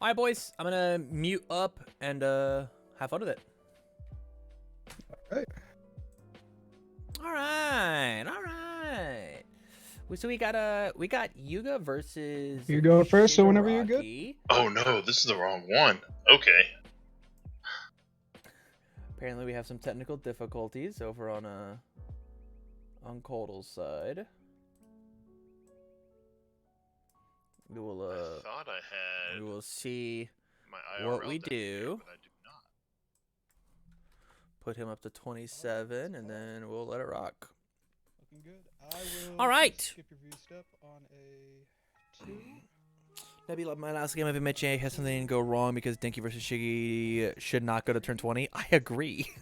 All right, boys. I'm gonna mute up and have fun with it. All right. All right. All right. So we got Yuga versus. You go first, so whenever you're good. Shigaraki. Oh no, this is the wrong one. Okay. Apparently, we have some technical difficulties over on Koldal's side. We will I thought I had. we will see My what IRL we down do. here, but I do not. Put him up to 27, and then we'll let it rock. Looking good. I will All right. skip your view step on a 2. Maybe like my last game of MHA has something go wrong because Dinky versus Shiggy should not go to turn 20. I agree.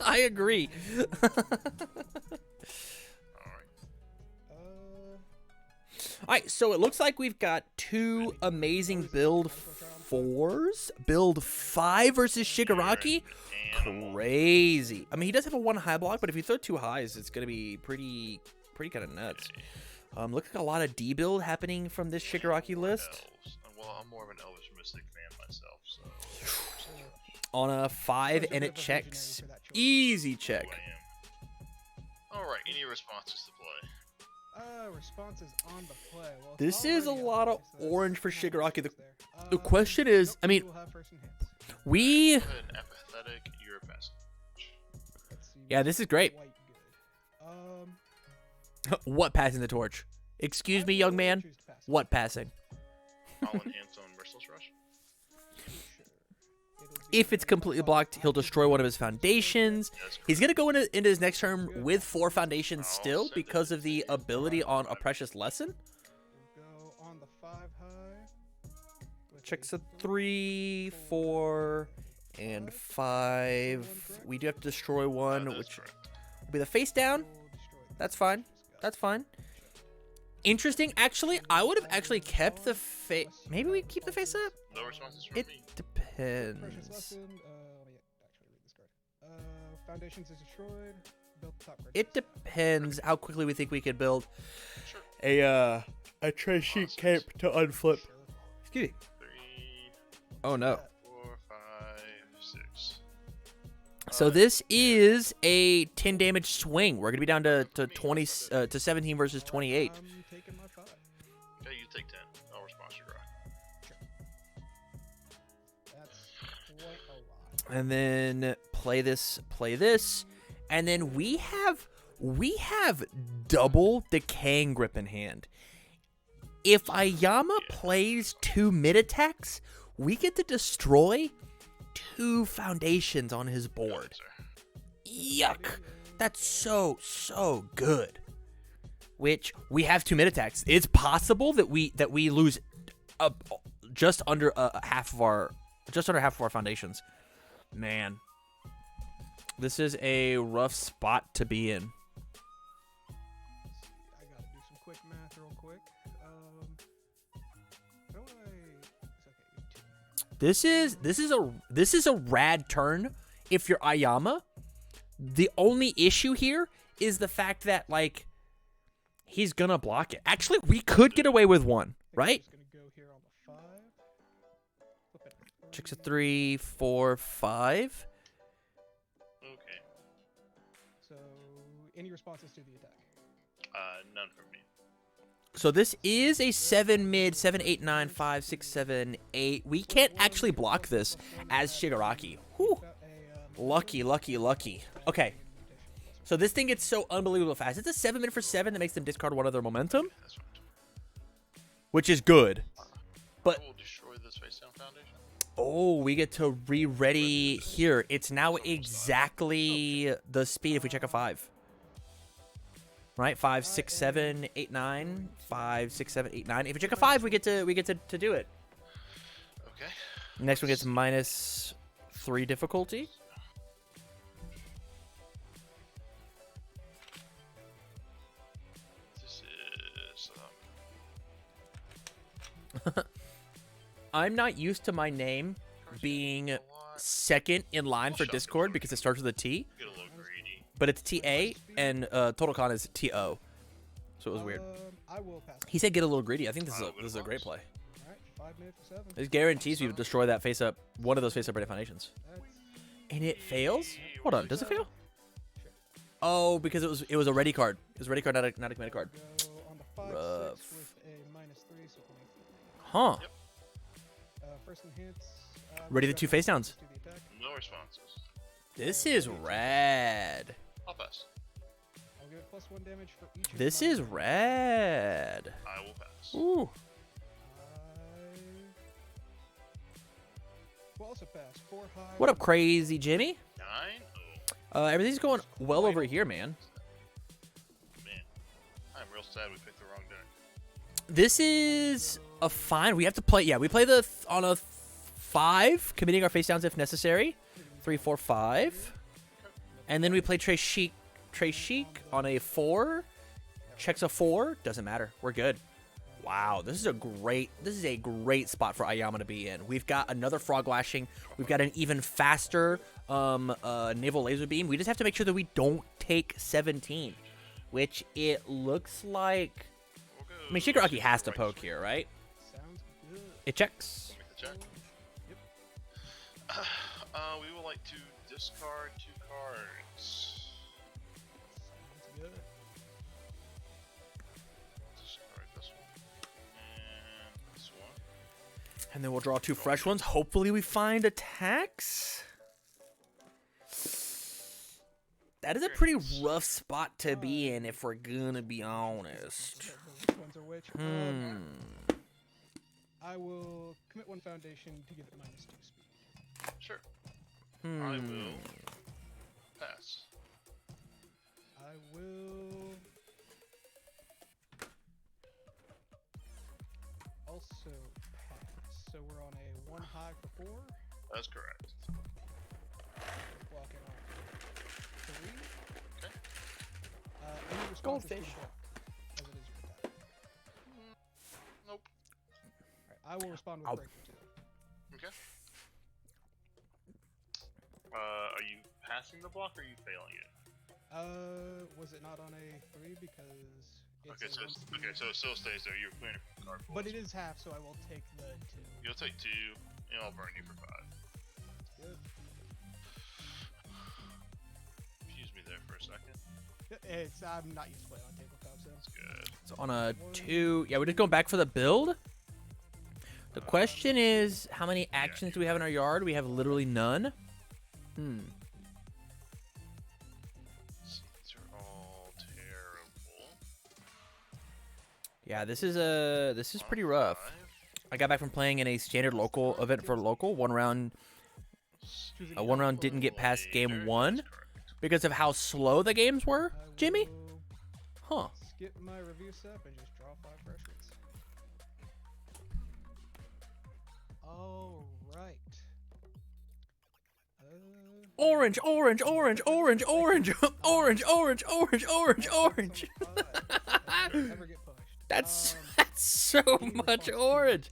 I agree. All right, so it looks like we've got two amazing build 4s. Build 5 versus Shigaraki. Crazy. I mean, he does have a 1 high block, but if you throw 2 highs, it's going to be pretty kind of nuts. Looks like a lot of D-build happening from this Shigaraki list. Elves. Well, I'm more of an Elvish Mystic fan myself, so. On a 5, and it checks. Easy check. Alright, any responses to play? Responses on the play. Well, This is a lot of orange for Shigaraki. The The question is, I mean, we... Go ahead and apathetic, you're a passage. Yeah, this is great. Quite good. What passing the torch? Excuse me, young man. What passing? I'll enhance on Merciless Rush. If it's completely blocked, he'll destroy one of his foundations. He's going to go into his next turn with 4 foundations still because of the ability on a Precious Lesson. Go on the 5 high. Checks a 3, 4, and 5. We do have to destroy one, which will be the face down. That's fine. That's fine. Interesting. Actually, I would have actually kept the face. Maybe we keep the face up? No responses from It me. depends. Precious lesson. Let me actually read this card. Foundations is destroyed. Build the top card. It depends how quickly we think we could build Sure. a trash sheet cape to unflip. Excuse me. 3, Oh no. 4, 5, 6. So this is a 10 damage swing. We're gonna be down to 20 to 17 versus 28. I'm taking my 5. Okay, you take 10. I'll respond to your rock. That's quite a lot. And then play this, and then we have double Decaying Grip in hand. If Aoyama plays 2 mid attacks, we get to destroy 2 foundations on his board. Yuck. That's so good. Which we have 2 mid attacks. It's possible that we lose just under half of our foundations. Man, this is a rough spot to be in. I gotta do some quick math real quick. How do I? It's okay. This is a rad turn if you're Aoyama. The only issue here is the fact that like he's gonna block it. Actually, we could get away with 1, right? Just gonna go here on the 5. Flip it. Checks a 3, 4, 5. Okay. So, any responses to the attack? None from me. So this is a 7 mid, 7, 8, 9, 5, 6, 7, 8. We can't actually block this as Shigaraki. Whew. Lucky. Okay. So this thing gets so unbelievable fast. It's a 7 mid for 7 that makes them discard 1 of their momentum, That's fine. which is good. But I will destroy this face down foundation. oh, we get to re-ready here. It's now exactly the speed if we check a 5. Right? 5, 6, 7, 8, 9. 5, 6, 7, 8, 9. If we check a 5, we get to do it. Okay. Next one gets -3 difficulty. This is. I'm not used to my name being second in line for Discord because it starts with a T, Get a little greedy. but it's TA and Total Con is TO. So it was weird. I will pass. He said get a little greedy. I think this is a great play. Alright. 5 minutes for 7. It guarantees you to destroy that face up, one of those face up ready foundations. That's And it fails? Hold on, does it fail? sure. Oh, because it was a ready card. It was a ready card, not a command card. Go on the 5/6 Rough. with a -3, so 23. Huh. Yep. First enhance. Ready the 2 face downs. Do the attack. No responses. This is rad. I'll pass. I'll give it +1 damage for each. of This my- is rad. I will pass. Ooh. I will also pass 4 high. What up, crazy Jimmy? 9? Oh, Everything's going well over here, man. man. I'm real sad we picked the wrong deck. This is a fine. We have to play. Yeah, we play on a 5, committing our face downs if necessary. 3, 4, 5. And then we play Trey Chic on a 4. Checks a 4. Doesn't matter. We're good. Wow, this is a great spot for Aoyama to be in. We've got another frog lashing. We've got an even faster naval laser beam. We just have to make sure that we don't take 17, which it looks like. We'll go I mean, Shigaraki has to poke here, right? Sounds good. It checks. Make the check. Yep. We would like to discard 2 cards. Sounds good. Discard this one. And this one. And then we'll draw 2 fresh ones. Hopefully we find attacks. That is a pretty rough spot to be in, if we're gonna be honest. Which ones are which? I will commit 1 foundation to give it -2 speed. Sure. I will pass. I will also pass. So we're on a 1 high for 4. That's correct. Block it on 3. Okay. Any responses to the Goldfish. block, as it is your attack. Nope. Alright, I will respond with Ow. break for 2. Okay. Are you passing the block or are you failing it? Was it not on a 3 because it's Okay, a so 1 speed? it still stays there. You're clearing it from card pool. But it is half, so I will take the 2. You'll take 2, and I'll burn you for 5. Good. Excuse me there for a second. I'm not used to playing on tabletop, so. That's good. So on a 2, yeah, we're just going back for the build. The question is, how many actions do we have in our yard? We have literally none. These are all terrible. Yeah, this is pretty rough. 5. I got back from playing in a standard local event for local. One round didn't get past game 1 That's correct. because of how slow the games were. I Jimmy? will Huh. skip my review step and just draw 5 fresh ones. Alright. Orange, orange, orange, orange, orange, orange, orange, orange, orange, orange. Never get pushed. That's so much orange.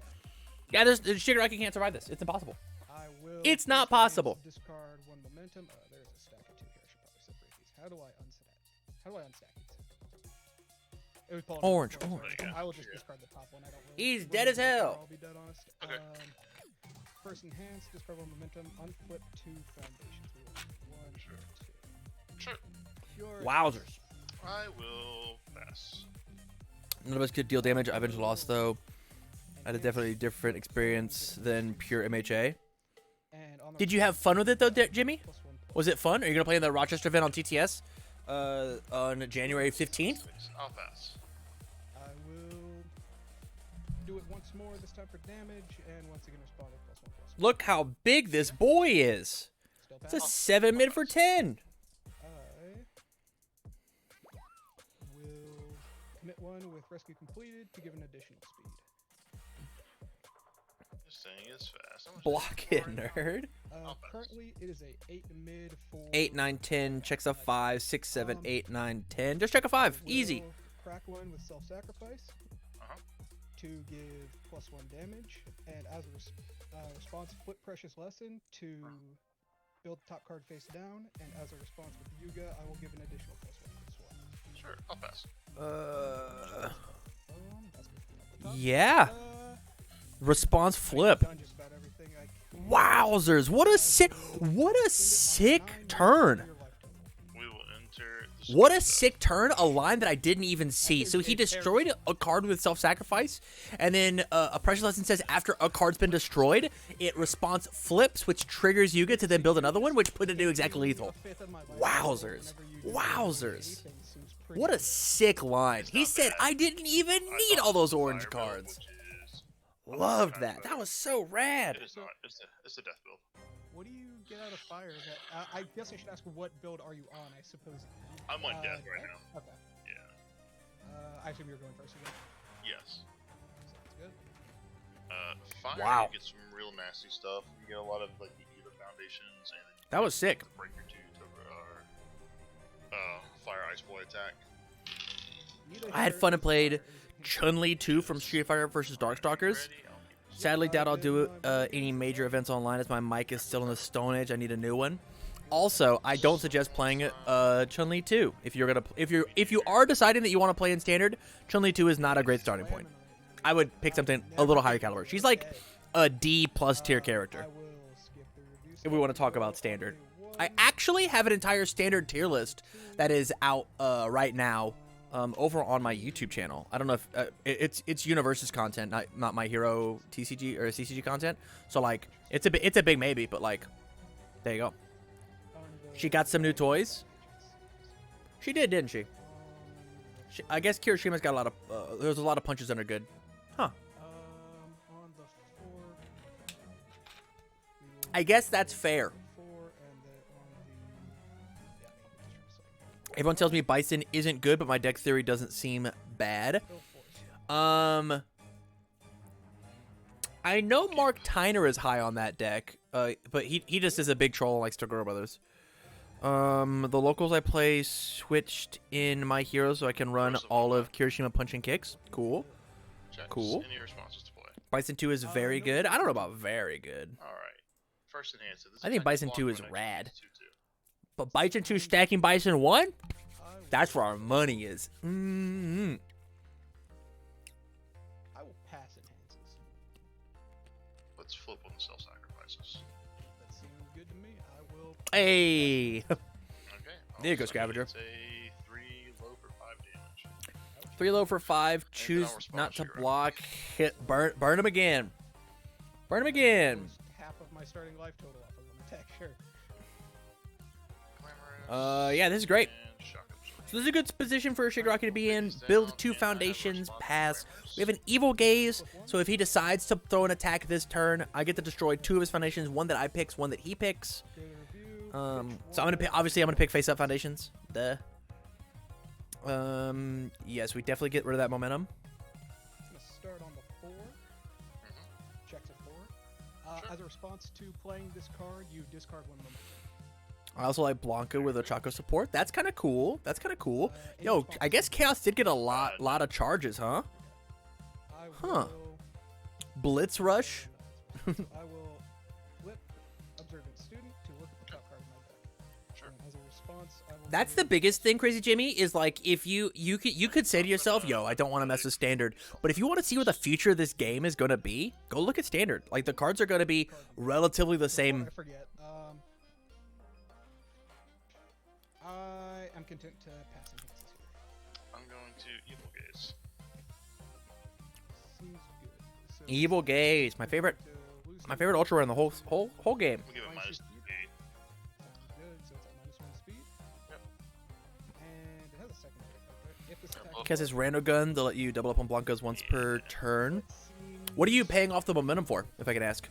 Yeah, Shigaraki can't survive this. It's impossible. I will It's not first enhance, possible. Discard 1 momentum. There's a stack of 2 here. I should probably separate these. How do I unstack these? It would pull an Orange, sorry. orange, I will just discard the top one. I don't really. He's really dead as care, hell. I'll be dead honest. Okay. First enhance, discard 1 momentum, unflip 2 foundations. We will 1, Sure. 2. Sure. Pure Wowzers. I will pass. None of us could deal damage. I've been lost though. I had a enhance, definitely different experience than pure MHA. and on the Did you have fun with it though, Jimmy? +1/+. Was it fun? Are you gonna play in the Rochester event on TTS on January 15th? I'll pass. I will do it once more, this time for damage, and once again respond with +1/+1. Look how big this boy is. Still It's a pass. 7 mid for 10. I will commit 1 with rescue completed to give an additional speed. This thing is fast. How much Block is it, nerd. I'll pass. Currently, it is a 8 mid for 8, 9, 10. Checks a 5, 6, 7, 8, 9, 10. Just check a 5. Easy. Will crack 1 with self-sacrifice Uh-huh. to give +1 damage, and as a response, flip Precious Lesson to build top card face down, and as a response with Yuga, I will give an additional +1 as well. Sure, I'll pass. That's good. Up the top. Yeah. Response flip. Done just about everything I can. Wowzers! What a sick turn. We will enter. What a sick turn! A line that I didn't even see. So he destroyed a card with self-sacrifice, and then a pressure lesson says after a card's been destroyed, it response flips, which triggers Yuga to then build another one, which put it into exactly lethal. Wowzers! Wowzers! What a sick line. He said, "I didn't even need all those orange cards." Loved that. That was so rad. It is not. It's a death build. What do you get out of fire? That I guess I should ask, what build are you on? I suppose. I'm on death right now. Okay. Yeah. I assume you're going first again. Yes. Sounds good. Fire. Wow. You get some real nasty stuff. You get a lot of like the foundations and. That was sick. Breaker 2 fire ice boy attack. I had fun and played Chun-Li 2 from Street Fighter vs. Darkstalkers. Sadly, doubt I'll do any major events online as my mic is still in the Stone Age. I need a new one. Also, I don't suggest playing Chun-Li 2. If you are deciding that you want to play in standard, Chun-Li 2 is not a great starting point. I would pick something a little higher caliber. She's like a D+ tier character. If we want to talk about standard, I actually have an entire standard tier list that is out right now. Over on my YouTube channel. I don't know if it's Universe's content, not My Hero TCG or CCG content. So like it's a big maybe, but like there you go. She got some new toys. She did, didn't she? I guess Kirishima's got a lot of there's a lot of punches that are good. Huh. On the 4. I guess that's fair. Everyone tells me Bison isn't good, but my deck theory doesn't seem bad. I know Mark Tyner is high on that deck, but he just is a big troll and likes to grow brothers. The locals I play switched in My Hero so I can run all of Kirishima punch and kicks. Cool. Cool. Any responses to play? Bison 2 is very good. I don't know about very good. All right. First enhancer. I think Bison 2 is rad. But Bison 2 stacking Bison 1? That's where our money is. I will pass enhances. Let's flip on the self-sacrifices. That seems good to me. I will. Hey! Okay. There you go, Scavenger. It's a 3 low for 5 damage. 3 low for 5. Choose not to block. Hit. Burn him again. Burn him again. Half of my starting life total off of an attack, sure. Yeah, this is great. So this is a good position for Shigaraki to be in. Build 2 foundations, pass. We have an Evil Gaze, so if he decides to throw an attack this turn, I get to destroy 2 of his foundations, one that I picks, one that he picks. So I'm gonna pick, obviously I'm gonna pick face-up foundations. Duh. Yes, we definitely get rid of that momentum. I'm gonna start on the 4. Checks at 4. As a response to playing this card, you discard 1 momentum. I also like Blanca with a Chaco support. That's kind of cool. That's kind of cool. Yo, I guess Chaos did get a lot of charges, huh? Huh. Blitz Rush. I will flip Observant Student to look at the top card of my deck. Sure. As a response, I will. That's the biggest thing, Crazy Jimmy, is like if you could say to yourself, yo, I don't want to mess with standard. But if you want to see what the future of this game is going to be, go look at standard. Like the cards are going to be relatively the same. I forget. I am content to pass enhances here. I'm going to Evil Gaze. Seems good. So Evil Gaze, my favorite ultra rare in the whole game. We'll give it minus 8. Sounds good. So it's at -1 speed. Yep. And it has a secondary effect, right? If this attack Because his rando gun to let you double up on Blancas once per turn. seems, What are you paying off the momentum for, if I can ask?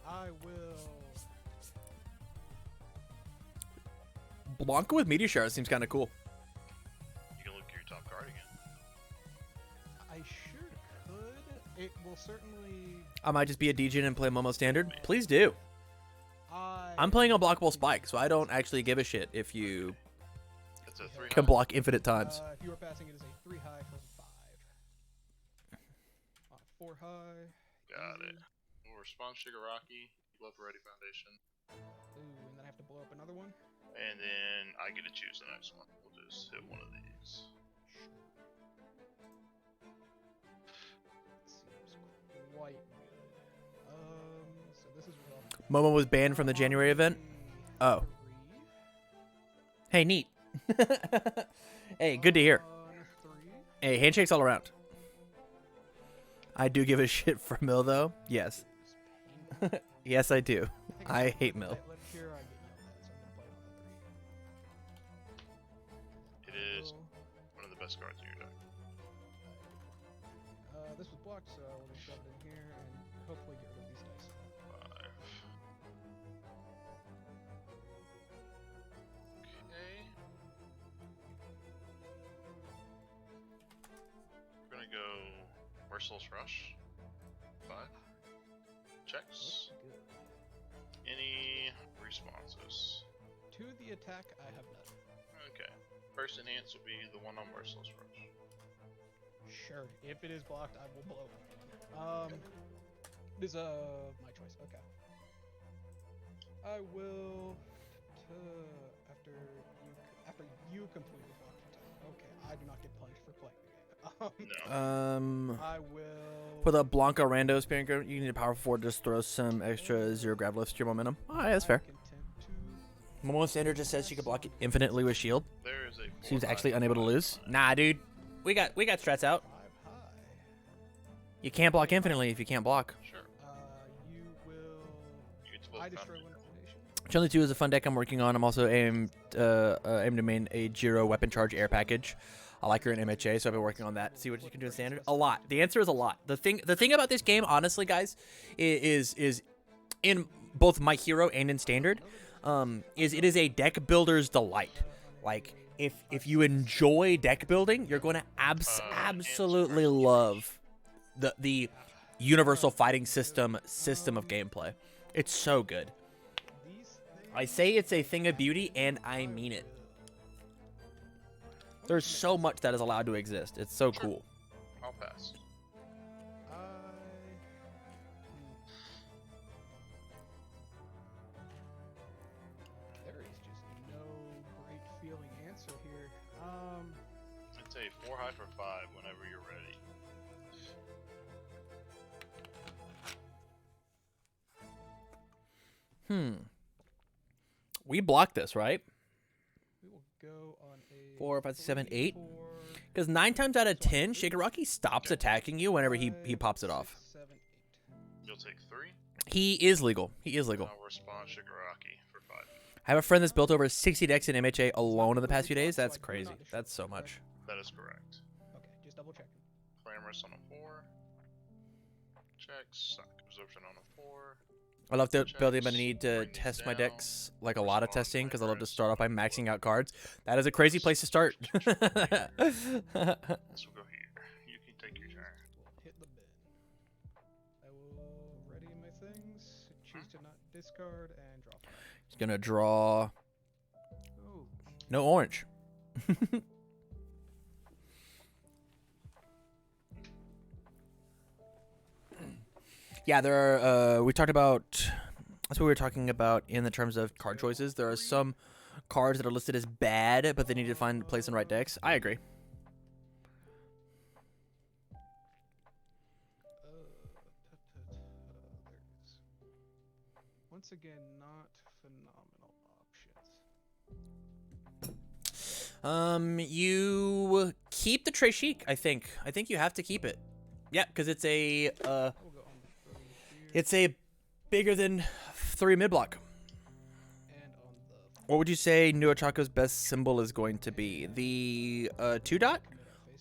I will. Blanca with Meteor Shower seems kind of cool. You can look at your top card again. I sure could. It will certainly. I might just be a DJ and play Momo Standard. Please do. I'm playing Unblockable Spike, so I don't actually give a shit if you It's a 3 can block infinite times. If you are passing, it is a 3 high for 5. 4 high. Got easy. it. We'll respond Shigaraki. Love Ready Foundation. Ooh, and then I have to blow up another one. And then I get to choose the next one. We'll just hit one of these. Seems quite good. So this is rough. Momo was banned from the January event. Oh. 3 Hey, neat. Hey, good to hear. on 3. Hey, handshakes all around. I do give a shit for Mill, though. Yes. It's painful. Yes, I do. think I if hate play Mill. that left here, I get yelled at, so I'm gonna play it on the 3. It is Will- one of the best cards in your deck. This was blocked, so I will shove it in here and hopefully get rid of these dice. 5. Okay. We're gonna go Merciless Rush. 5. Checks. Looks good. Any responses? To the attack, I have none. Okay. First enhance will be the one on Merciless Rush. Sure, if it is blocked, I will blow it. It is my choice. Okay. I will after you complete the block attack. Okay, I do not get punished for playing the game. No. I will. For the Blanca Rando Spirit Group, you need a powerful 4 to just throw some extra 0 grab lifts to your momentum. Oh, yeah, that's fair. Momo Standard just says she can block it infinitely with shield. There is a She's 4/5 actually unable to lose. Nah, dude. We got strats out. 5 high. You can't block infinitely if you can't block. Sure. You will. You get to build I a destroy foundation. one foundation. Chun-Li 2 is a fun deck I'm working on. I'm also aimed to main a Jiro weapon charge air package. I like her in MHA, so I've been working on that. See what you can do in standard. A lot. The answer is a lot. The thing about this game, honestly, guys, is in both my hero and in standard, is it is a deck builder's delight. Like if you enjoy deck building, you're going to absolutely love the universal fighting system of gameplay. It's so good. I say it's a thing of beauty, and I mean it. There's so much that is allowed to exist. It's so cool. I'll pass. There is just no great feeling answer here. It's a 4 high for 5 whenever you're ready. We blocked this, right? We will go on a 4, 5, 6, 7, 8. 4, Because 9 times out of 10, Shigaraki stops attacking you whenever he pops it off. 7, 8. You'll take 3. He is legal. He is legal. I'll respond Shigaraki for 5. I have a friend that's built over 60 decks in MHA alone in the past few days. That's crazy. That's so much. That is correct. Okay, just double checking. Clamorous on a 4. Checks. Sonic Absorption on a 4. I love building, but I need to test my decks, like a lot of testing, because I love to start off by maxing out cards. That is a crazy place to start. This will go here. You can take your turn. We'll hit the bin. I will ready my things, choose to not discard, and draw 5. He's going to draw Oh, no orange. Yeah, there are, we talked about, that's what we were talking about in the terms of card choices. There are some cards that are listed as bad, but they need to find a place in the right decks. I agree. there it is. Once again, not phenomenal options. You keep the Trey Chic, I think. I think you have to keep it. Yeah, because it's a, We'll go on the 3 here, it's a bigger than 3 mid block. and on the What would you say Nuochako's best symbol is going to be? The 2 dot?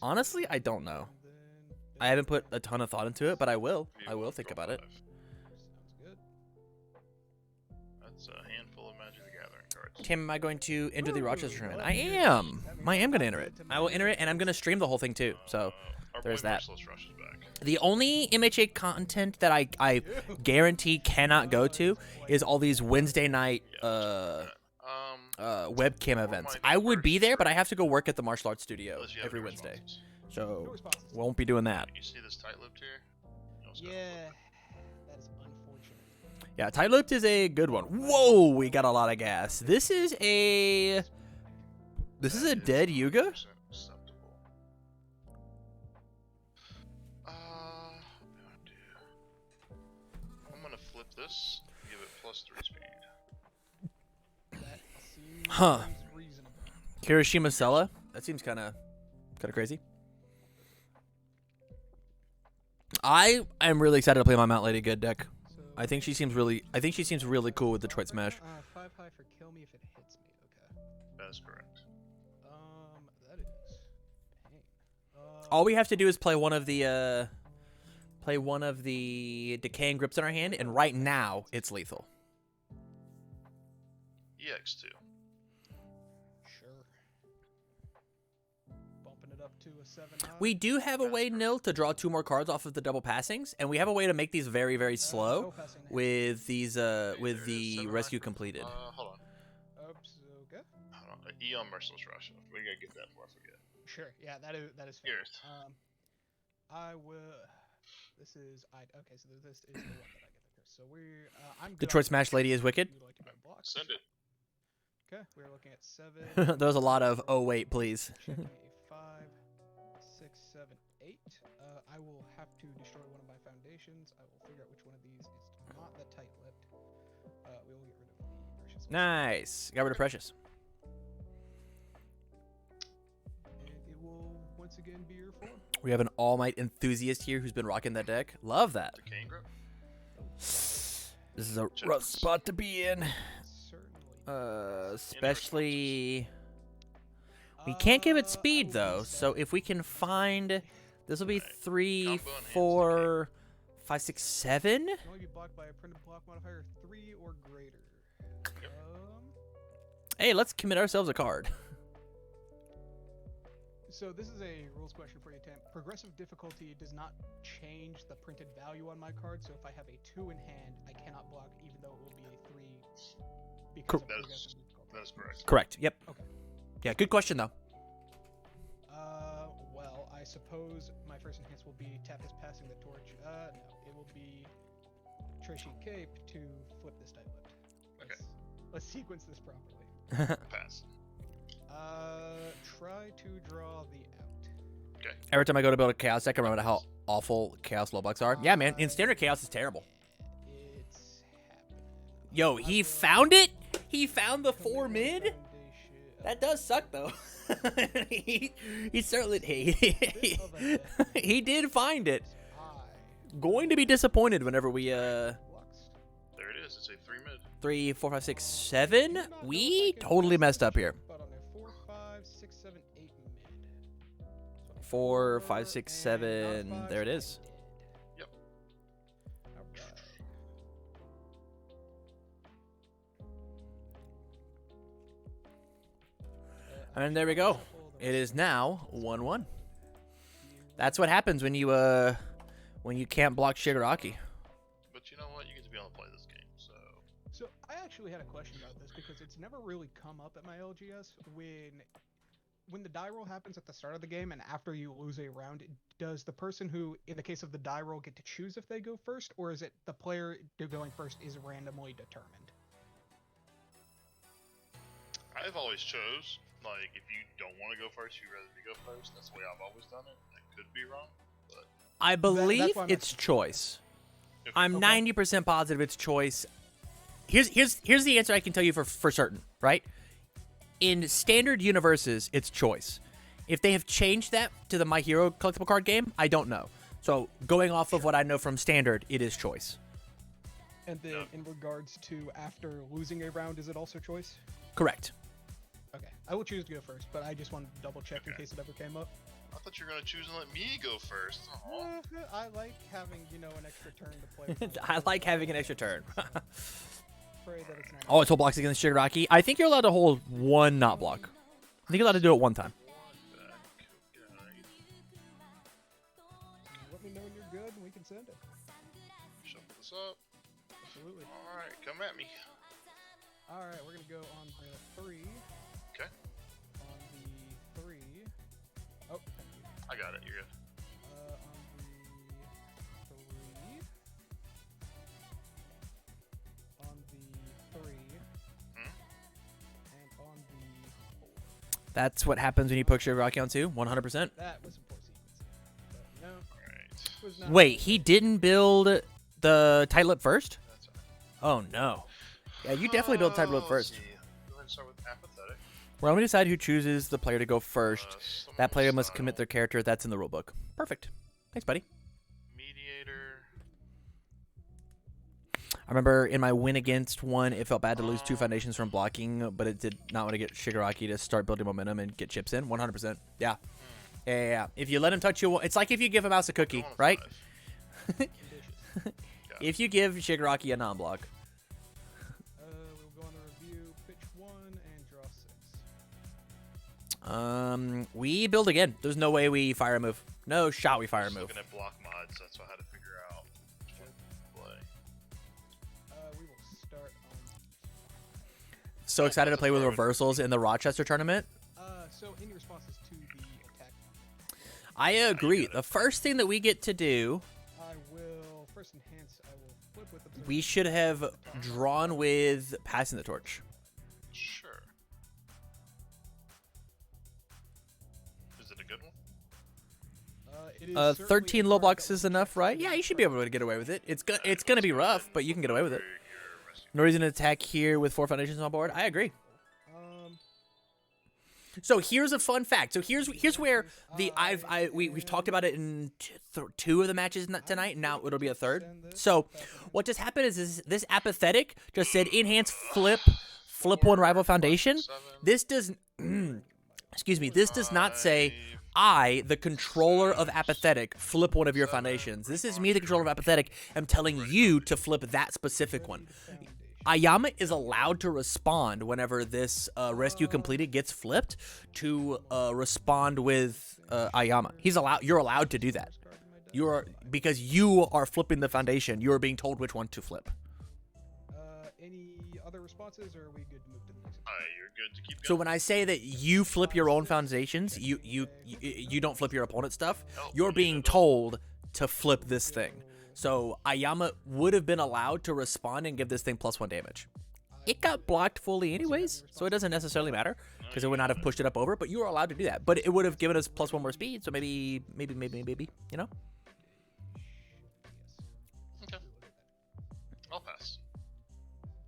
Honestly, I don't know. then I haven't put a ton of thought into it, but I will. I will think Draw about it. 5. sounds good. That's a handful of Magic the Gathering cards. Tim, am I going to enter the Ooh, Rochester tournament? well, I am. that means I am going to I'm enter it. good to I will my enter it, and I'm going to stream the whole thing too. So Our there's boy that. Merciless Rush is back. The only MHA content that I guarantee cannot go to is all these Wednesday night webcam events. I would be there, but I have to go work at the martial arts studio Unless you have every no Wednesday. responses. No So responses. won't be doing that. You see this tight-lipped here? You almost got Yeah, flipped. that is unfortunate. Yeah, tight lipped is a good one. Whoa, we got a lot of gas. This is a dead Yuga? 100% acceptable. What do I do? this. Give it +3 speed. That seems Huh. reasonable. Kirishima Sella? That seems kind of crazy. I am really excited to play my Mount Lady Good deck. So, I think she seems really cool with Detroit Smash. 5 high for kill me if it hits me. Okay. That is correct. That is pain. All we have to do is play one of the decaying grips in our hand, and right now it's lethal. EX2. Sure. Bumping it up to a 7 high. We do have a way, Nil, to draw 2 more cards off of the double passings, and we have a way to make these very, very slow no passing hand. with these with There it is, the 7 rescue high. completed. Hold on. Oops. Okay. Hold on. Eon Merciless Rush. We gotta get that before I forget. Sure. Yeah, that is fair. Here's. I will. This is okay. So this is the one that I get the curse. So we're I'm good Detroit on Smash Lady is wicked. Would you like to go block? Send it. Okay, we're looking at 7. There's a lot of oh wait, please. Checking a 5, 6, 7, 8. I will have to destroy one of my foundations. I will figure out which one of these is not the tight lipped. We will get rid of the precious. Nice. Got rid of Precious. And it will once again be your 4. We have an All Might enthusiast here who's been rocking that deck. Love that. Decaying Grip. This is a rough spot to be in. Certainly. Especially we can't give it speed though. So if we can find, this will be 3, Combo and hands 4, 5, 6, 7. Can only be blocked by a printed block modifier 3 or greater. Hey, let's commit ourselves a card. So this is a rules question for you, Tam. Progressive difficulty does not change the printed value on my card. So if I have a 2 in hand, I cannot block, even though it will be a 3 because of That is- progressive difficulty. That is correct. Correct. Yep. Okay. Yeah. Good question though. Well, I suppose my first enhance will be tap is passing the torch. No, it will be Trashy Cape to flip this type lift. Okay. Let's sequence this properly. Pass. Try to draw the out. Okay. Every time I go to build a chaos deck, I remember how awful chaos low bucks are. Yeah, man. In standard chaos is terrible. It's happening. Yo, he found it. He found the 4 mid. That does suck though. he certainly he did find it. Going to be disappointed whenever we There it is. It's a 3 mid. 3, 4, 5, 6, 7. We totally messed up here. But on a 4, 5, 6, 7, 8 mid. 4, 5, 6, 7. There it is. Yep. Alright. And there we go. It is now 1-1. That's what happens when you can't block Shigaraki. But you know what? You get to be able to play this game, so. So I actually had a question about this because it's never really come up at my LGS. When the die roll happens at the start of the game and after you lose a round, does the person who, in the case of the die roll, get to choose if they go first, or is it the player going first is randomly determined? I've always chose, like, if you don't want to go first, you'd rather me go first. That's the way I've always done it. That could be wrong, but I believe why I'm it's choice. if I'm 90% positive it's choice. Here's the answer I can tell you for certain, right? In standard universes, it's choice. If they have changed that to the My Hero collectible card game, I don't know. So going off of what I know from standard, it is choice. And then in regards to after losing a round, is it also choice? Correct. Okay, I will choose to go first, but I just wanted to double check in Okay. case it ever came up. I thought you were gonna choose and let me go first. Aw. I like having, an extra turn to play. I like having an extra turn. Pray that it's not. Oh, it's hold blocks against Shigaraki. I think you're allowed to hold one not block. I think you're allowed to do it one time. One back. Okay. Let me know when you're good and we can send it. Shuffle this up. Absolutely. Alright, come at me. Alright, we're going to go on the 3. Okay. On the 3. Oh, thank you. I got it. You're good. On the 3. On the 3. Hmm? And on the 4. That's what happens when you put Shigaraki on 2, 100%. That was some poor sequencing. But no, Alright. it was not. Wait, he didn't build the tight lip first? That's alright. Oh no. Yeah, you definitely build type build Let's first. see. Go ahead and start with apathetic. Well, let me decide who chooses the player to go first. Someone That player with must style. commit their character. That's in the rulebook. Perfect. Thanks, buddy. Mediator. I remember in my win against one, it felt bad to lose 2 foundations from blocking, but it did not want to get Shigaraki to start building momentum and get chips in. 100%. Yeah. Yeah. If you let him touch you, it's like if you give a mouse a cookie, Go on a right? 5. Conditions. If you give Shigaraki a non-block. We'll go on a review, pitch 1, and draw 6. We build again. There's no way we fire a move. No shot we fire a Just move. looking at block mods, that's what I had to figure out. Which one to play. We will start on. So excited to play with reversals in the Rochester tournament. So any responses to the attack? I agree. The first thing that we get to do, I will first enhance. I will flip with the. we should have drawn with passing the torch. Sure. Is it a good one? It is 13 low blocks is enough, right? Yeah, you should be able to get away with it. It's gonna be rough, but you can get away with it. No reason to attack here with 4 foundations on board. I agree. So here's a fun fact. So here's where we've talked about it in 2 of the matches tonight. And now it'll be a 3rd. So what just happened is this apathetic just said enhance flip 1 rival foundation. This does excuse me. This does not say I, the controller of apathetic, flip 1 of your foundations. This is me, the controller of apathetic. I'm telling you to flip that specific one. Aoyama is allowed to respond whenever this rescue completed gets flipped to respond with Aoyama. You're allowed to do that. Because you are flipping the foundation. You are being told which one to flip. Any other responses, or are we good to move to the next? You're good to keep going. So when I say that you flip your own foundations, you don't flip your opponent's stuff. You're being told to flip this thing. So Aoyama would have been allowed to respond and give this thing +1 damage. It got blocked fully anyways, so it doesn't necessarily matter because it would not have pushed it up over. But you were allowed to do that. But it would have given us +1 more speed. So maybe, you know. Okay. I'll pass.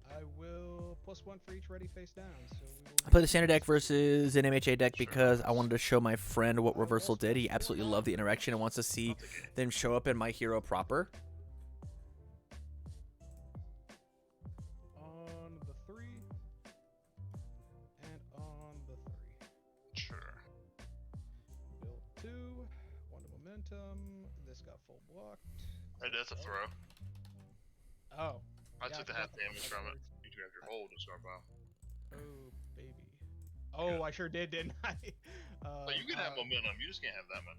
I will +1 for each ready face down. So I played the standard deck versus an MHA deck because I wanted to show my friend what reversal did. He absolutely loved the interaction and wants to see them show up in my hero proper. On the 3 and on the 3. Sure. Build 2, 1 to momentum. This got full blocked. Hey, that's a throw. Oh. I Yeah, took the forgot half damage from it. You do have your hold to start by. Oh, baby. Oh, I sure did, didn't I? But you can have momentum. You just can't have that much.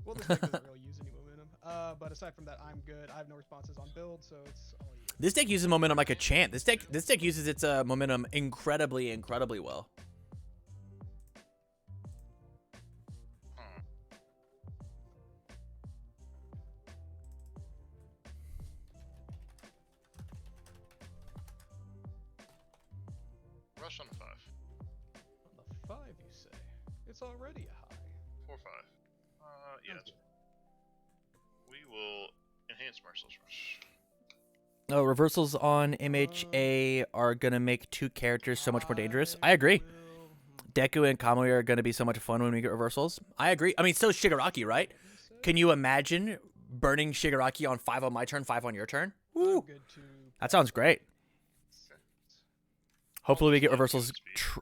Well, this deck doesn't really use any momentum. But aside from that, I'm good. I have no responses on build, so it's all you. This deck uses momentum like a champ. This deck uses its momentum incredibly well. Rush on the 5. On the 5, you say? It's already a high. 4-5. Yeah. That's we will enhance Merciless Rush. Oh, reversals on MHA are going to make 2 characters so much more dangerous. I agree. Deku and Kamui are going to be so much fun when we get reversals. I agree. I mean, so is Shigaraki, right? Can you imagine burning Shigaraki on 5 on my turn, 5 on your turn? Woo. That sounds great. Hopefully we get reversals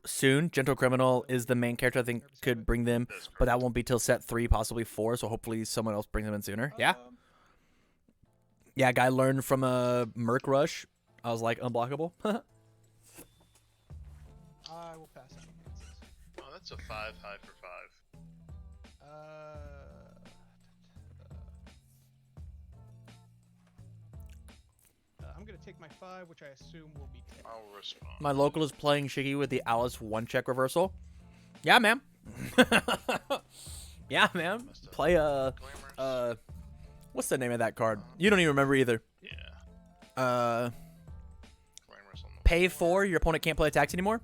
soon. Gentle Criminal is the main character I think could bring them, but that won't be till set 3, possibly 4, so hopefully someone else brings them in sooner. Yeah? Yeah, guy learned from a Merc Rush. I was like, unblockable. I will pass on enhances. Oh, that's a 5 high for 5. I'm going to take my 5, which I assume will be 10. I'll respond. My local is playing Shiggy with the Alice 1-check reversal. Yeah, man. Yeah, man. Play what's the name of that card? You don't even remember either. Yeah. Pay 4, your opponent can't play attacks anymore.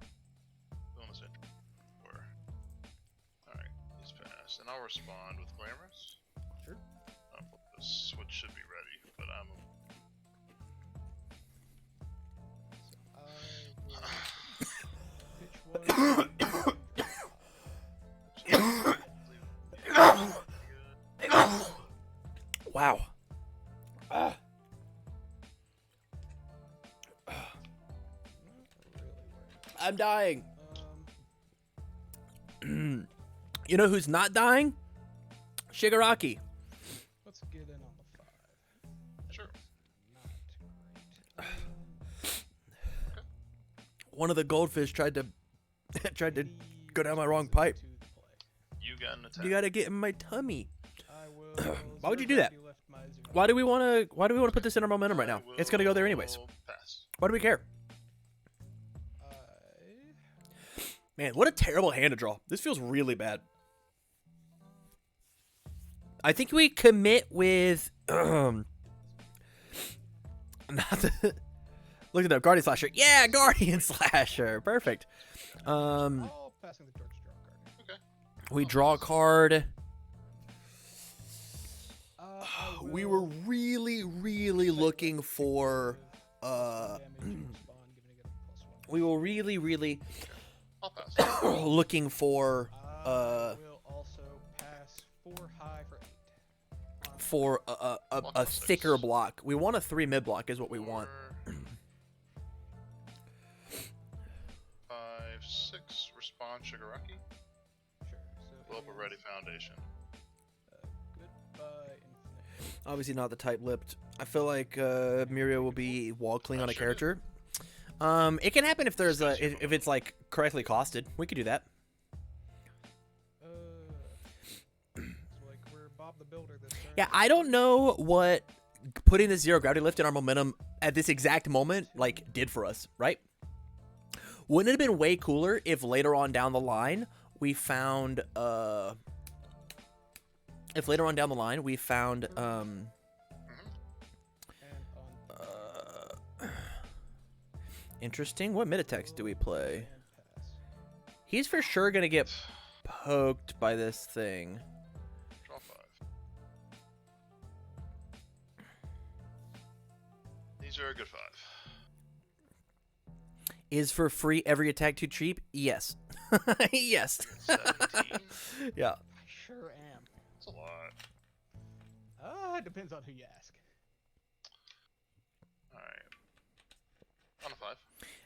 Alright, he's passed. And I'll respond with Glamorous. Sure. The switch should be ready, but I'm Wow. I'm dying. You know who's not dying? Shigaraki. Let's get in on the 5. Sure. Not great. One of the goldfish tried to Maybe go down my wrong responsive pipe. to the play. You got an attack. You gotta get in my tummy. I will. Why would you zero do that? gravity lift my zero. Why do we want to put this in our momentum right now? It's gonna go there anyways. Pass. Why do we care? Man, what a terrible hand to draw. This feels really bad. I think we commit with not the look at that Guardian Slasher. Yeah, Guardian Slasher. Perfect. Oh, passing the torch to draw a card. Okay. We draw a card. I We will were really looking for damage and respond, giving it a +1. we were really I'll pass. looking for I will also pass 4 high for 8. a thicker block. We want a 3 mid block is what we want. 5, 6. Respond, Shigaraki. Sure. So Blow up a it ready is, foundation. Goodbye, Infinite. Obviously not the type lipped. I feel like Mirio will be wall cling on a character. It can happen if there's if it's like correctly costed. We could do that. It's like we're Bob the Builder this turn. Yeah, I don't know what putting the 0 gravity lift in our momentum at this exact moment like did for us, right? Wouldn't it have been way cooler if later on down the line we found interesting. What mid attacks do we play? And pass. He's for sure gonna get poked by this thing. Draw 5. These are a good 5. Is for free every attack too cheap? Yes. Yes. 17. Yeah. I sure am. That's a lot. It depends on who you ask. Alright. On a 5.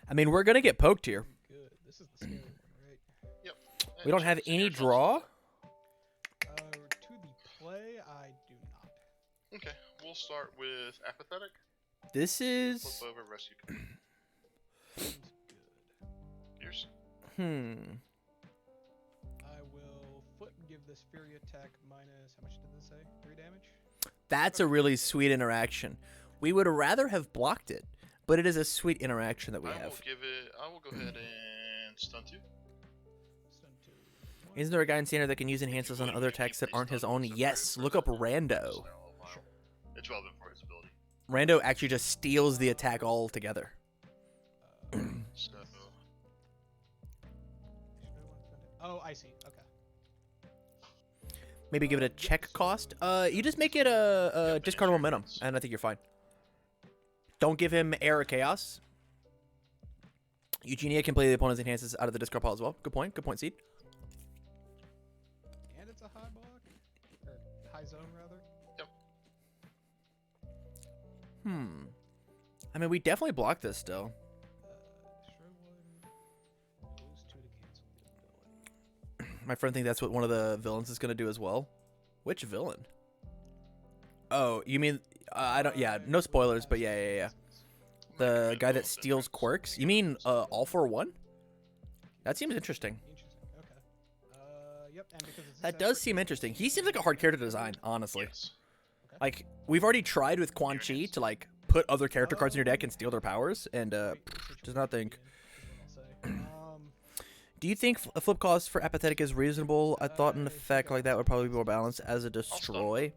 I mean, we're gonna get poked here. Good. This is the scary one, right? Yep. We don't have any draw. To the play, I do not. Okay. We'll start with apathetic. This is Flip over rescue. Seems good. Yours. I will foot and give this Fury attack minus, how much did this say? 3 damage? That's a really sweet interaction. We would rather have blocked it, but it is a sweet interaction that we I will have. give it. I will go ahead and stun 2. Stun 2. Isn't there a guy in standard that can use enhancers on other attacks that aren't his own? Yes. Look up Rando. Sure. It's relevant for his ability. Rando actually just steals the attack altogether. So Oh, I see. Okay. Maybe give it a check cost. You just make it a discard momentum, and I think you're fine. Don't give him air or chaos. Eugenia can play the opponent's enhances out of the discard pile as well. Good point. Good point, Seed. And it's a high block? Or high zone, rather? yep. I mean, we definitely block this still. Destroy 1. Lose 2 to cancel the ability. My friend thinks that's what one of the villains is going to do as well. Which villain? Oh, you mean... I don't... Yeah, no spoilers, but yeah. The guy that steals quirks? You mean all for one? That seems interesting. Interesting. Okay. Yep. And because it's a That does seem interesting. He seems like a hard character to design, honestly. Yes. Like, we've already tried with Quan Chi to, like, put other character cards in your deck and steal their powers, and, does not think... Do you think a flip cost for apathetic is reasonable? I thought an effect like that would probably be more balanced as a destroy.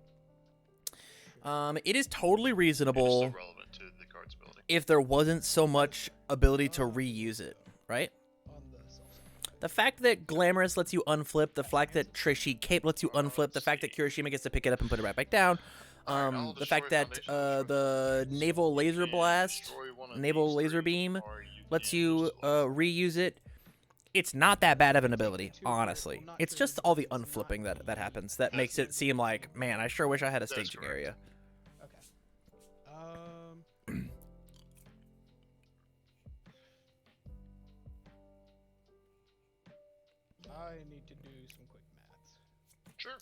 It is totally It is reasonable still relevant to the card's ability. if there wasn't so much ability to reuse it, right? On the self side. The fact that Glamorous lets you unflip, the fact that Trashy Cape lets you unflip, the fact that Kirishima gets to pick it up and put it right back down, I'll the fact destroy that foundation, the Naval Laser and Blast, destroy one of Naval these Laser 3, Beam or lets can you just, like, reuse it. it's not that bad of an ability, Two here honestly. will not It's trigger just all the because it's not unflipping that the- happens that makes it seem like, man, I sure wish I had a That's staging correct. area. Okay. I need to do some quick maths. Sure.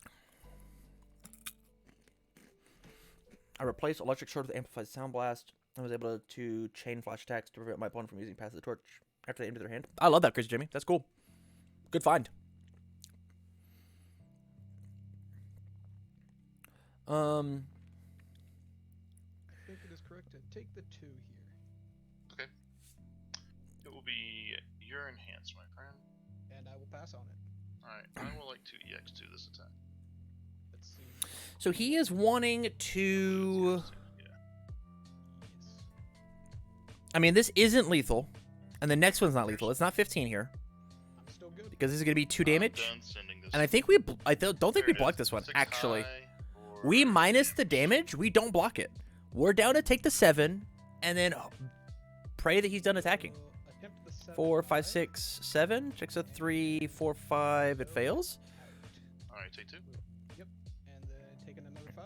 I replaced electric sword with amplified sound blast. I was able to chain flash attacks to prevent my opponent from using passive torch after they enter their hand. I love that, Crazy Jimmy. That's cool. Good find. I think it is correct to take the 2 here. Okay. It will be your enhance, my friend. And I will pass on it. Alright, I will like to EX2 this attack. Let's see. So he is wanting to... Yeah. Yes. I mean, this isn't lethal. And the next one's not lethal. It's not 15 here. I'm still good. Because this is going to be 2 damage. I'm done sending this. And I think we... I don't think There we it blocked is. this one, 6 actually. high We for minus the damage. damage. We don't block it. We're down to take the 7. And then pray that he's done attacking. We'll attempt the 7 4, 5, high. 6, 7. Checks a 3, 4, 5. It fails. Out. Alright, take 2. Yep. And then taking another 5.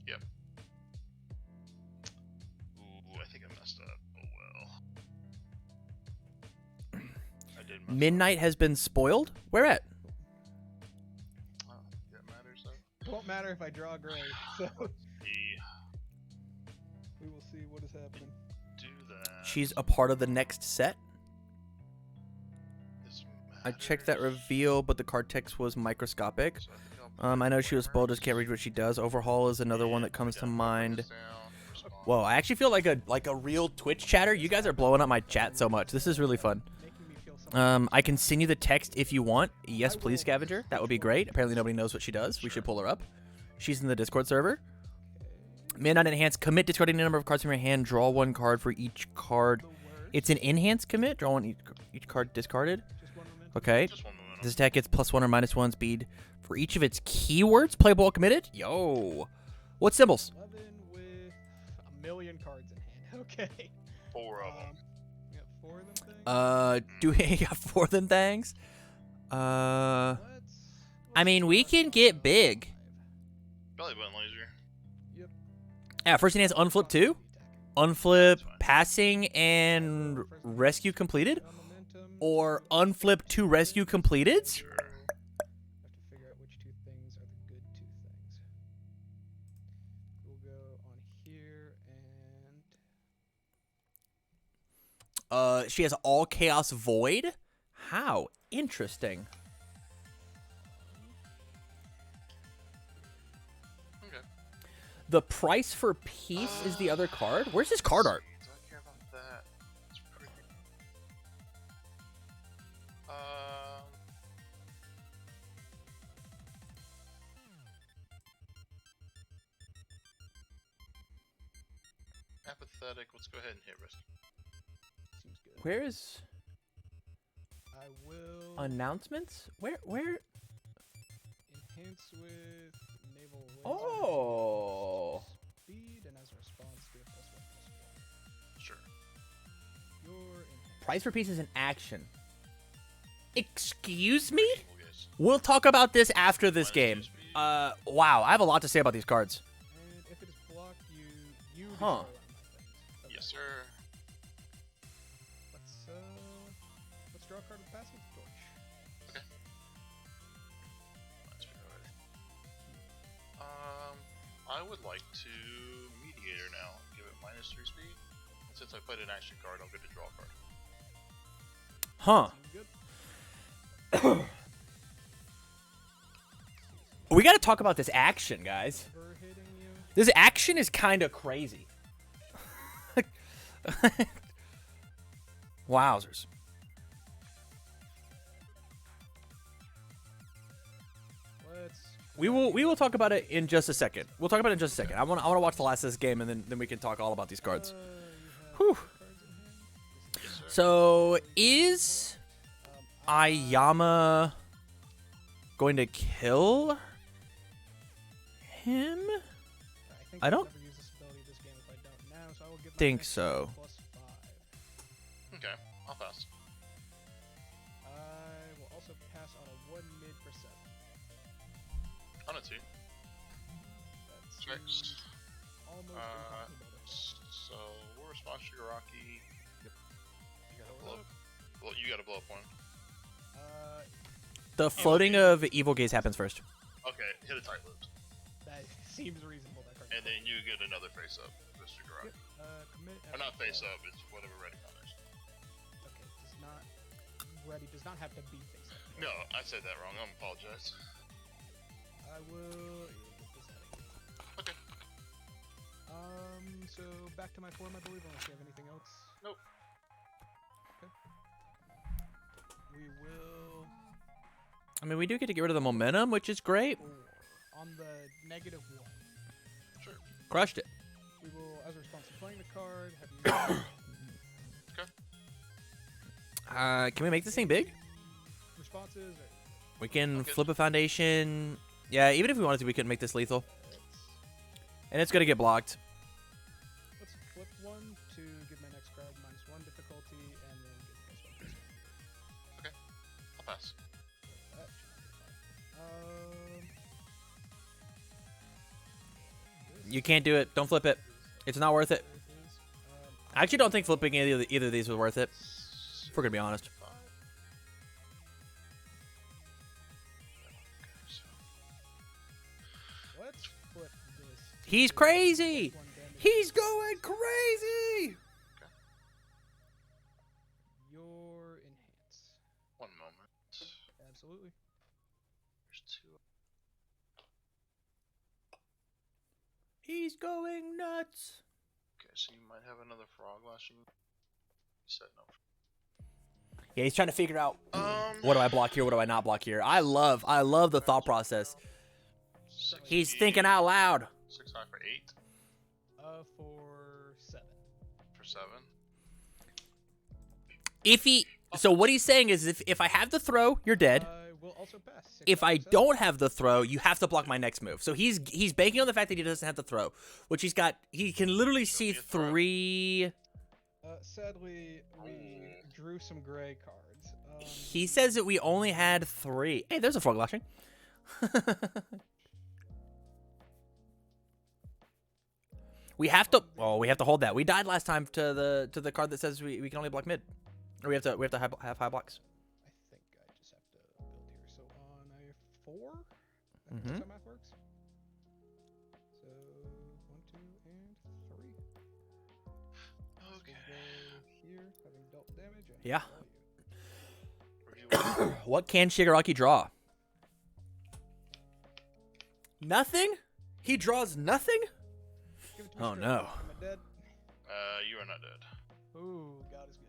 Yep. Ooh, I think I messed up. Oh well. I did mess Midnight has been spoiled. Where at? up. Oh, that matters though. It won't matter if I draw gray, so The we will see what is happening. do that. She's a part of the next set. This I checked that matters. reveal, but the card text was microscopic. So I think I'll put I know she was spoiled, Warhammer. just can't read what she does. Overhaul is another one that comes to Down, mind. this down, respond. Whoa, I actually feel like a real Twitch chatter. You guys are blowing up my chat so much. This is really fun. Making me feel something. I can send you the text if you want. Yes, please, Scavenger. That would be great. Apparently nobody knows what she does. We should pull her up. She's in the Discord server. Midnight Enhance. Commit discarding a number of cards from your hand. Draw 1 card for each card. The worst. It's an enhanced commit. Draw 1 each card discarded. Just 1 momentum. Okay. Just one momentum. This attack gets +1 or -1 speed for each of its keywords. Play ball committed. Yo. What symbols? 11 with a million cards in hand. Okay. 4 of them. We got 4 of them things. Do we got 4 of them things? Let's I mean, we start can get with big. 5. Belly button laser. Yep. Yeah, first enhance unflip 2. Unflip passing and rescue completed, or unflip 2 rescue completed. Sure. Have to figure out which 2 things are the good 2 things. We'll go on here and She has all chaos void. How interesting. Okay. The price for peace is the other card. Where's his card art? Do I care about that? It's pretty. Apathetic. Let's go ahead and hit rescue. seems good. Where is I will announcements? Where? enhance with naval laser. Oh. Speed, and as a response, do a +1/+1. Sure. Your enhance. Price for peace is an action. Excuse me? Evil guys. We'll talk about this after this Minus game. 2 speed. Wow, I have a lot to say about these cards. And if it is blocked, you destroy Huh. one of my things. Okay. Yes, sir. Let's draw a card with passive torch. Okay. That's fair already. I would like to mediator now. Give it -3 speed. And since I played an action card, I'll get to draw a card. Huh. Seems good. We got to talk about this action, guys. Ever hitting you? This action is kind of crazy. Wowzers. We will talk about it in just a second. We'll talk about it in just a second. I want to watch the last of this game, and then we can talk all about these cards. You have Whew. cards in hand? Yes, sir. So is Aoyama going to kill him? I don't never use this ability this game if I don't now, so I will give my think next so. +5. Okay, I'll pass. also pass on a 1 mid for 7. On a 2. That Next. seems almost impossible to hit. So we'll respond Shigaraki. Yep. You gotta blow up. Well, you gotta blow up one. The floating of Evil Gaze happens first. Okay, hit a tight loop. That seems reasonable. That card. And then you get another face up with Shigaraki. Yep. Commit. Or not face up, it's whatever ready combination. Okay, does not ready. Does not have to be face up. No, I said that wrong. I apologize. I will. Get this out of here. Okay. So back to my form, I believe, unless you have anything else. Nope. Okay. We will. I mean, we do get to get rid of the momentum, which is great. On the -1. Sure. Crushed it. We will, as a response to playing the card, have you. Okay. Can we make this thing big? Responses. We can Okay. flip a foundation. Yeah, even if we wanted to, we could make this lethal. And it's gonna get blocked. Let's flip one to give my next card -1 difficulty, and then give +1/+1. Okay. I'll pass. That should You can't do it. Don't flip it. It's not worth it. There it is. I actually don't think flipping either of these was worth it. If we're gonna be honest. Let's flip this. He's crazy. +1 damage. He's going crazy. Your enhance. One moment. Absolutely. There's 2. He's going nuts. Okay, so you might have another frog lashing. You said no. Yeah, he's trying to figure out Um. what do I block here, what do I not block here. I love the thought process. 6 He's feet, thinking out loud. 6 high for 8. For 7. For 7. So what he's saying is if I have the throw, you're dead. We'll also pass. 6 If high I for 7. don't have the throw, you have to block my next move. So he's banking on the fact that he doesn't have the throw, which he can literally see be a throw. 3. Sadly, we drew some gray cards. He says that we only had 3. Hey, there's a frog lashing. We have to hold that. We died last time to the card that says we can only block mid. Or we have to have high blocks. I think I just have to build here. So on a 4, Mhm. that's how math works. So 1, 2, and 3. Okay. We'll go here, having dealt damage. And Yeah. draw you. Review. What can Shigaraki draw? Nothing? He draws nothing? Give it to me Oh, straight. no. Am I dead? You are not dead. Ooh, God is good.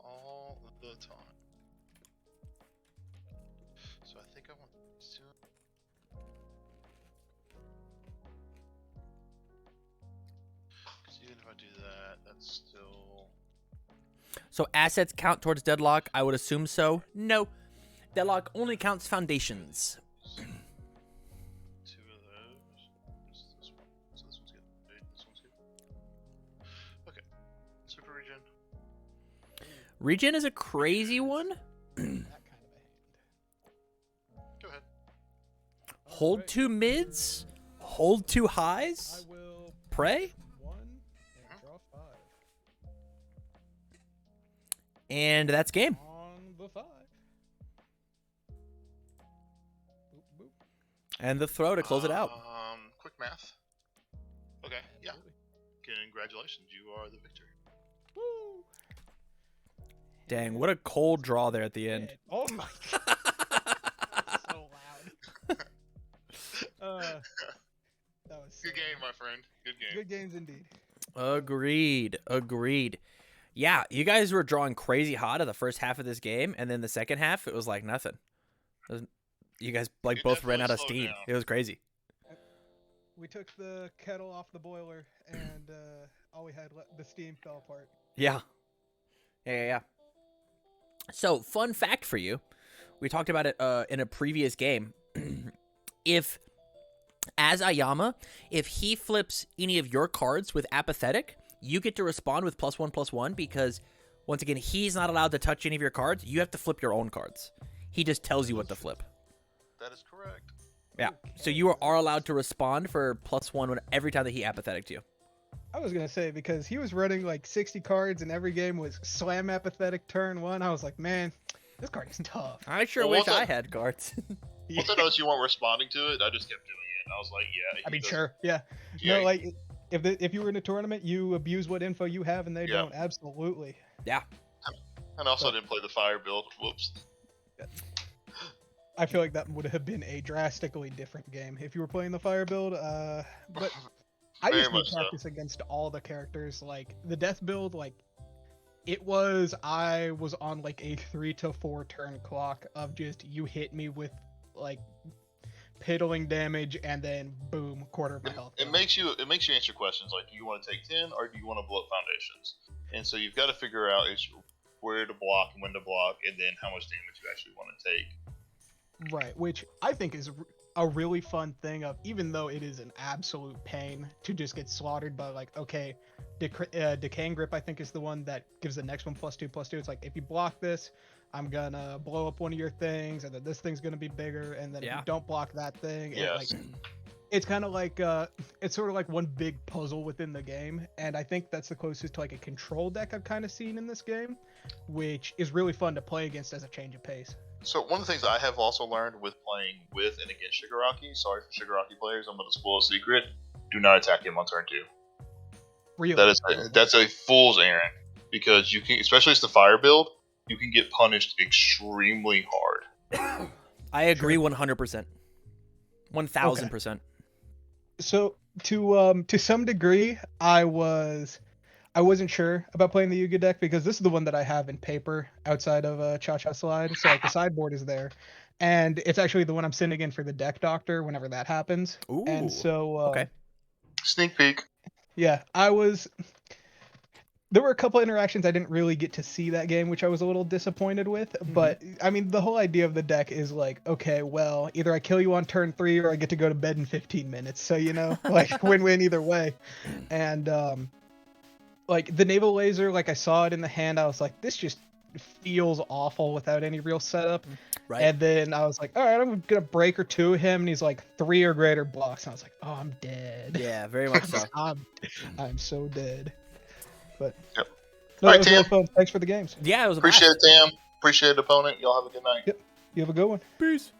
All the time. So I think I want these 2. Because even if I do that, that's still. So assets count towards deadlock? I would assume so. No. Deadlock only counts foundations. 2 of those. This one. So this one's good. Wait, this one's good. Okay. Super regen. Regen is a crazy one. That kind of a hand. Go ahead. Hold Alright. 2 mids. Hold 2 I highs. will Pray. 1 and draw 5. And that's game. On the 5. Boop, boop. And the throw to close it out. Quick math. Okay. Yeah. Absolutely. Congratulations. You are the victor. Woo! Dang, what a cold draw there at the end. And- oh my god. So loud. That was so Good game, my friend. Good game. Good games indeed. Agreed. Yeah, you guys were drawing crazy hot at the first half of this game, and then the second half, it was like nothing. You guys like It both ran out of definitely slowed steam. down. It was crazy. We took the kettle off the boiler, and all we had the steam fell apart. Yeah. So, fun fact for you. We talked about it in a previous game. As Aoyama, if he flips any of your cards with apathetic, you get to respond with +1/+1 because Once again, he's not allowed to touch any of your cards. You have to flip your own cards. He just tells you what to flip. That is correct. Yeah. So you are allowed to respond for +1 every time that he apathetic to you. I was gonna say, because he was running like 60 cards and every game was slam apathetic turn 1. I was like, man, this card is tough. I sure Well, wish I had cards. Once I noticed you weren't responding to it, I just kept doing it. And I was like, yeah. I he mean, doesn't- sure, yeah. Yeah, No, like if you were in a tournament, you abuse what info you have, and they Yeah. don't. Absolutely. Yeah. And also, I didn't play the fire build. Whoops. I feel like that would have been a drastically different game if you were playing the fire build. But I Very just need much so. practice against all the characters. Like the death build, like I was on like a 3 to 4 turn clock of just you hit me with like piddling damage and then boom, quarter of my health. It makes you answer questions like, do you want to take 10 or do you want to blow up foundations? And so you've got to figure out is where to block and when to block, and then how much damage you actually want to take. Right, which I think is a really fun thing of, even though it is an absolute pain to just get slaughtered by like, okay, Decaying Grip I think is the one that gives the next one +2/+2. It's like, if you block this, I'm gonna blow up one of your things, and then this thing's gonna be bigger, and then if you don't block that thing, Yes. it's kind of like it's sort of like one big puzzle within the game, and I think that's the closest to like a control deck I've kind of seen in this game, which is really fun to play against as a change of pace. So one of the things I have also learned with playing with and against Shigaraki, sorry for Shigaraki players, I'm going to spoil a secret, do not attack him on turn 2. Really? That's a fool's errand, because you can, especially as the fire build, you can get punished extremely hard. I agree 100%. 1000%. So to some degree, I wasn't sure about playing the Yuga deck, because this is the one that I have in paper outside of Cha-Cha Slide. So like the sideboard is there, and it's actually the one I'm sending in for the deck doctor whenever that happens. Ooh. And so Okay. Sneak peek. yeah, there were a couple interactions I didn't really get to see that game, which I was a little disappointed with. But I mean, the whole idea of the deck is like, okay, well, either I kill you on turn 3 or I get to go to bed in 15 minutes. So, you know, like win-win either way. And like the naval laser, like I saw it in the hand, I was like, this just feels awful without any real setup. Right. And then I was like, all right, I'm gonna break or 2 him, and he's like 3 or greater blocks, and I was like, oh, I'm dead. Yeah, very much so. I'm so dead. But Yep. no, All that right, was a lot Tim. of fun. Thanks for the games. Yeah, it was a Appreciate blast. it, Tam. Appreciate it, opponent. Y'all have a good night. You have a good one. Peace.